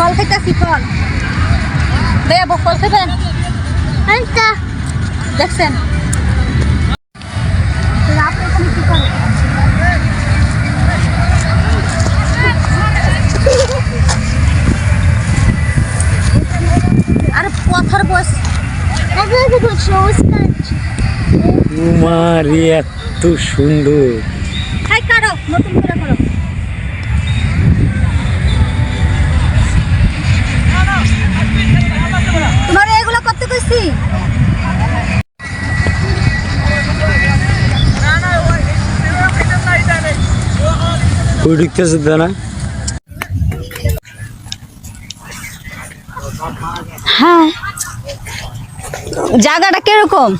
ফল খাইতেছি ফল ভাইয়া ফল খাবেন দেখছেন আরে পথর বস তোমার এত সুন্দর হাই কারো নতুন করে করো তোমার এগুলো করতে কইছি কই ঢুকতেছে না হ্যাঁ জায়গাটা কিরকম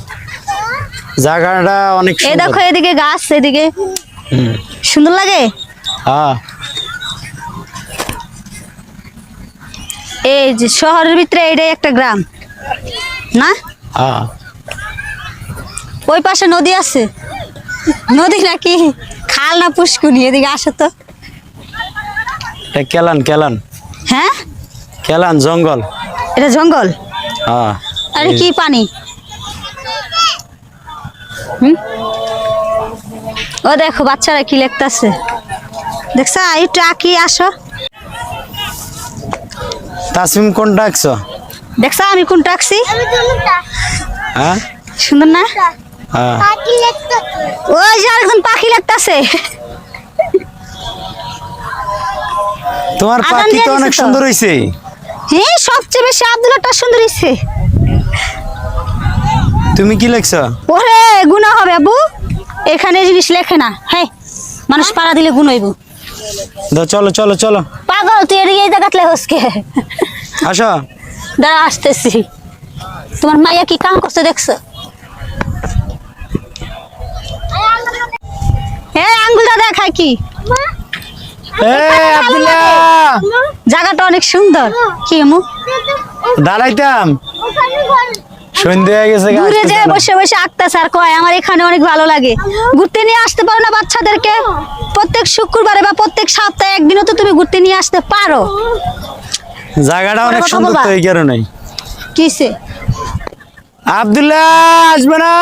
জায়গাটা অনেক এই দেখো সুন্দর এদিকে গাছ এদিকে সুন্দর লাগে হ্যাঁ এই যে শহরের ভিতরে এটাই একটা গ্রাম না হ্যাঁ ওই পাশে নদী আছে নদী নাকি খাল না পুষ্কুনি এদিকে আসো তো এটা কেলান কেলান হ্যাঁ কেলান জঙ্গল এটা জঙ্গল হ্যাঁ আরে কি পানি হুম ও দেখো বাচ্চারা কি লিখতেছে দেখছা একটু আঁকি আসো তাসমিম কোন ডাকছো দেখছা আমি কোনটা আঁকছি হ্যাঁ সুন্দর না হ্যাঁ ওই যে আরেকজন পাখি লিখতেছে তোমার আদান পাখি দিয়ে তো অনেক দিছে তো। সুন্দর হইছে হ্যাঁ সবচেয়ে বেশি আব্দুল্লাহটা সুন্দর হইছে তুমি কি লিখছো ওরে গুণা হবে আবু এখানে জিনিস লেখে না হ্যাঁ মানুষ পাড়া দিলে গুণ হইব দাও চলো চলো চলো পাগল তুই এদিকে এই জায়গাত লেখসকে আসো দাঁড়া আসতেছি তোমার মাইয়া কি কাম করছে দেখছো আঙ্গুলটা দেখায় কি এ আব্দুল্লাহ জায়গাটা অনেক সুন্দর কি আমু দাঁড়াইতাম সন্ধ্যে হয়ে গেছে গা, দূরে আসতেছে যে না। বসে বসে আঁকতেছে আর কয় আমার এখানে অনেক ভালো লাগে ঘুরতে নিয়ে আসতে পারো না বাচ্চাদেরকে প্রত্যেক শুক্রবারে বা প্রত্যেক সপ্তাহে একদিনও তো তুমি ঘুরতে নিয়ে আসতে পারো জায়গাটা অনেক কথা সুন্দর বলবা? তো এই কারণে কিসে আব্দুল্লাহ আসবে না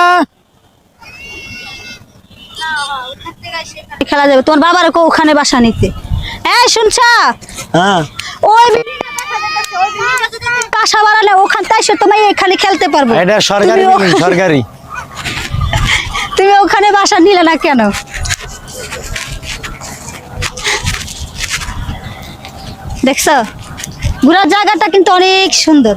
খেলা যাবে তোমার বাবার ওখানে বাসা নিতে হ্যাঁ শুনছ হ্যাঁ ওই বাসা বাড়ালে ওখান তাই সে তোমায় এখানে খেলতে পারবো এটা সরকারি তুমি building, সরকারি তুমি ওখানে বাসা নিলে না কেন দেখছো ঘোরার জায়গাটা কিন্তু অনেক সুন্দর